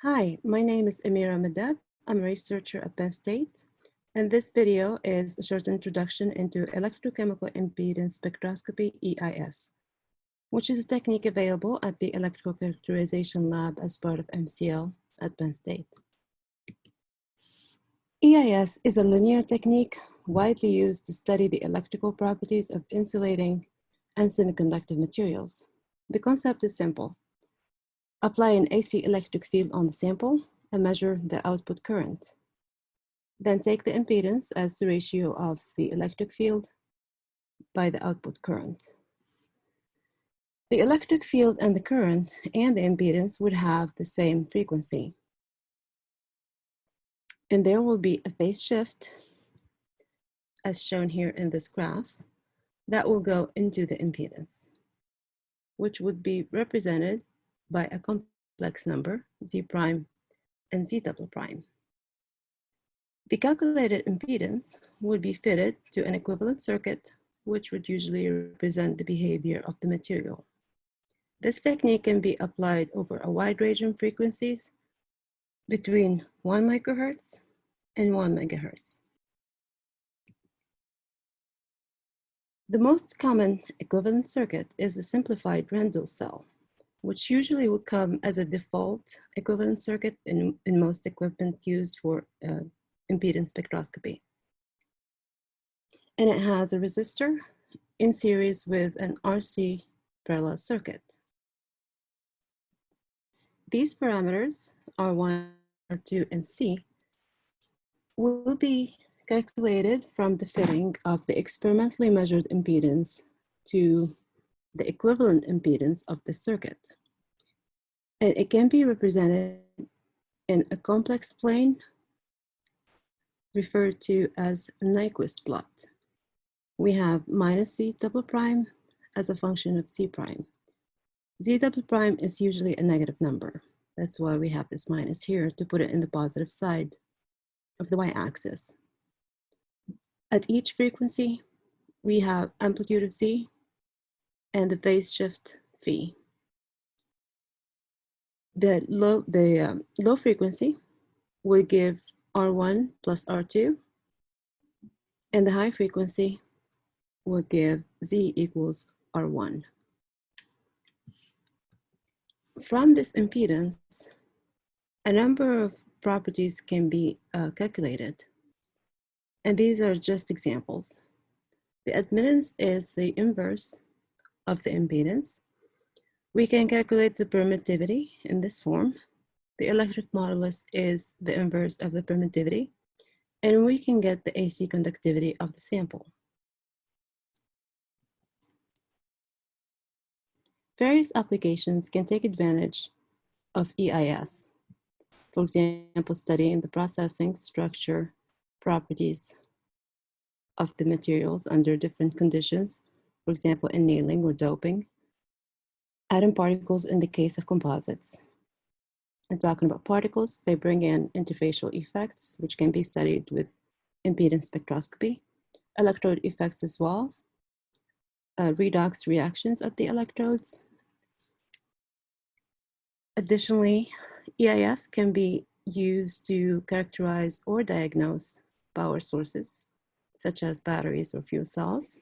Hi, my name is Amira Madab. I'm a researcher at Penn State, and this video is a short introduction into electrochemical impedance spectroscopy, EIS, which is a technique available at the Electrical Characterization Lab as part of MCL at Penn State. EIS is a linear technique widely used to study the electrical properties of insulating and semiconductor materials. The concept is simple. Apply an AC electric field on the sample and measure the output current. Then take the impedance as the ratio of the electric field by the output current. The electric field and the current and the impedance would have the same frequency. And there will be a phase shift, as shown here in this graph, that will go into the impedance, which would be represented by a complex number, Z prime and Z double prime. The calculated impedance would be fitted to an equivalent circuit, which would usually represent the behavior of the material. This technique can be applied over a wide range of frequencies between 1 megahertz and 1 megahertz. The most common equivalent circuit is the simplified Randall cell, which usually will come as a default equivalent circuit in most equipment used for impedance spectroscopy. And it has a resistor in series with an RC parallel circuit. These parameters, R1, R2, and C, will be calculated from the fitting of the experimentally measured impedance to the equivalent impedance of the circuit. And it can be represented in a complex plane referred to as a Nyquist plot. We have minus Z double prime as a function of C prime. Z double prime is usually a negative number. That's why we have this minus here to put it in the positive side of the y-axis. At each frequency, we have amplitude of Z and the phase shift phi. The low frequency will give R1 plus R2, and the high frequency will give Z equals R1. From this impedance, a number of properties can be calculated, and these are just examples. The admittance is the inverse of the impedance. We can calculate the permittivity in this form. The electric modulus is the inverse of the permittivity, and we can get the AC conductivity of the sample. Various applications can take advantage of EIS. For example, studying the processing, structure, properties of the materials under different conditions, for example, annealing or doping, atom particles in the case of composites. And talking about particles, they bring in interfacial effects, which can be studied with impedance spectroscopy, electrode effects as well, redox reactions at the electrodes. Additionally, EIS can be used to characterize or diagnose power sources, such as batteries or fuel cells.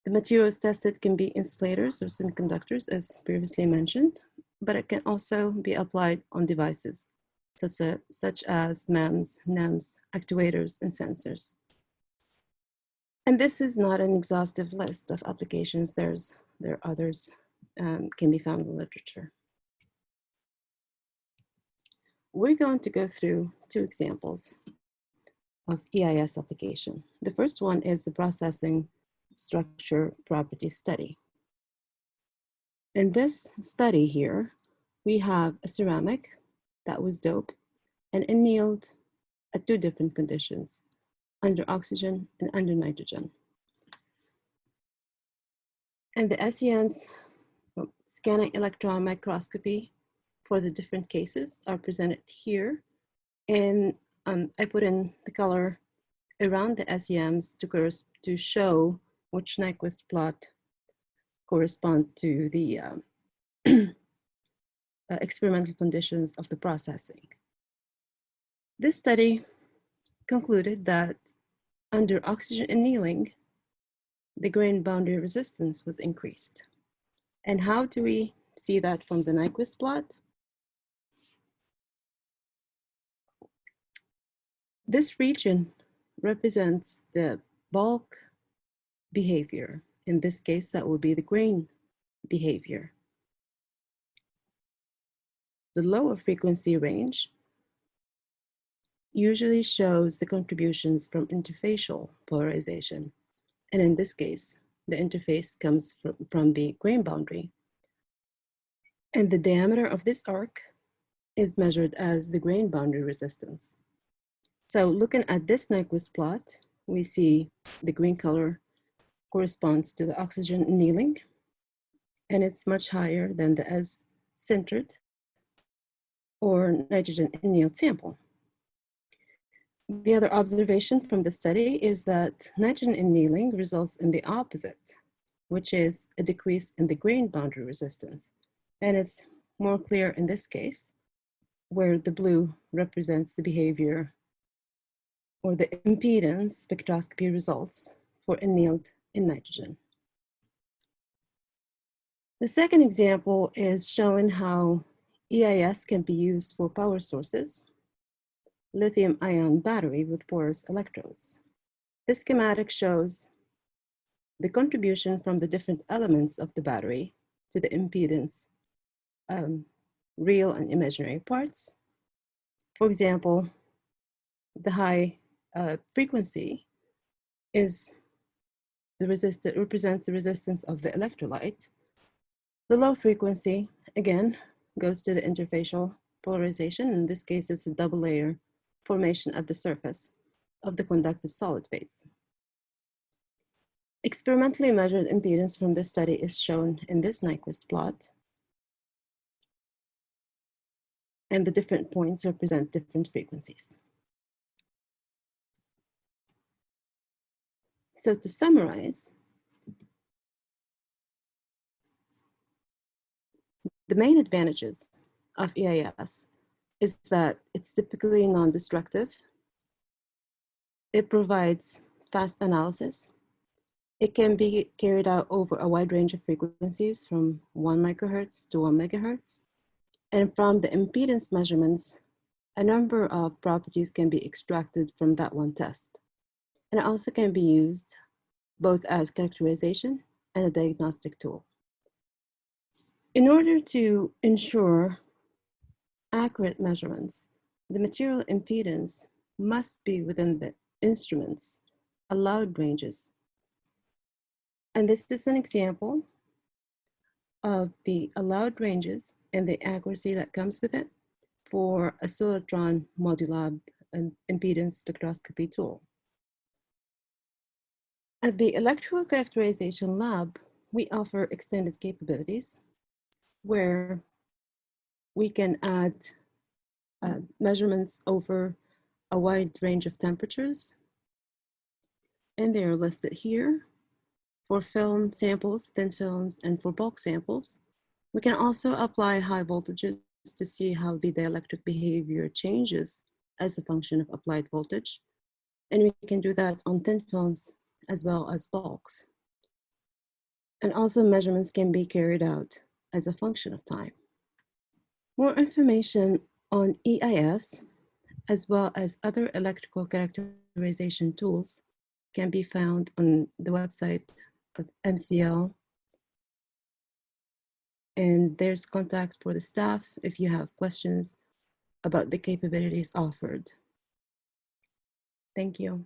The materials tested can be insulators or semiconductors, as previously mentioned, but it can also be applied on devices, such as MEMS, NEMS, actuators, and sensors. And this is not an exhaustive list of applications. There are others can be found in the literature. We're going to go through two examples of EIS application. The first one is the processing structure property study. In this study here, we have a ceramic that was doped and annealed at two different conditions, under oxygen and under nitrogen. And the SEMs, scanning electron microscopy for the different cases, are presented here. And I put in the color around the SEMs to show which Nyquist plot correspond to the experimental conditions of the processing. This study concluded that under oxygen annealing, the grain boundary resistance was increased. And how do we see that from the Nyquist plot? This region represents the bulk behavior. In this case, that will be the grain behavior. The lower frequency range usually shows the contributions from interfacial polarization. And in this case, the interface comes from the grain boundary. And the diameter of this arc is measured as the grain boundary resistance. So looking at this Nyquist plot, we see the green color corresponds to the oxygen annealing, and it's much higher than the as-centered or nitrogen annealed sample. The other observation from the study is that nitrogen annealing results in the opposite, which is a decrease in the grain boundary resistance. And it's more clear in this case, where the blue represents the behavior or the impedance spectroscopy results for annealed in nitrogen. The second example is showing how EIS can be used for power sources, lithium-ion battery with porous electrodes. This schematic shows the contribution from the different elements of the battery to the impedance, real and imaginary parts. For example, the high frequency is represents the resistance of the electrolyte. The low frequency, again, goes to the interfacial polarization. In this case, it's a double layer formation at the surface of the conductive solid phase. Experimentally measured impedance from this study is shown in this Nyquist plot. And the different points represent different frequencies. So to summarize, the main advantages of EIS is that it's typically non-destructive. It provides fast analysis. It can be carried out over a wide range of frequencies from 1 megahertz to 1 megahertz. And from the impedance measurements, a number of properties can be extracted from that one test. And it also can be used both as characterization and a diagnostic tool. In order to ensure accurate measurements, the material impedance must be within the instrument's allowed ranges. And this is an example of the allowed ranges and the accuracy that comes with it for a Solartron Modulab impedance spectroscopy tool. At the Electrical Characterization Lab, we offer extended capabilities where we can add measurements over a wide range of temperatures. And they are listed here for film samples, thin films, and for bulk samples. We can also apply high voltages to see how the dielectric behavior changes as a function of applied voltage. And we can do that on thin films as well as bulks. And also measurements can be carried out as a function of time. More information on EIS, as well as other electrical characterization tools, can be found on the website of MCL. And there's contact for the staff if you have questions about the capabilities offered. Thank you.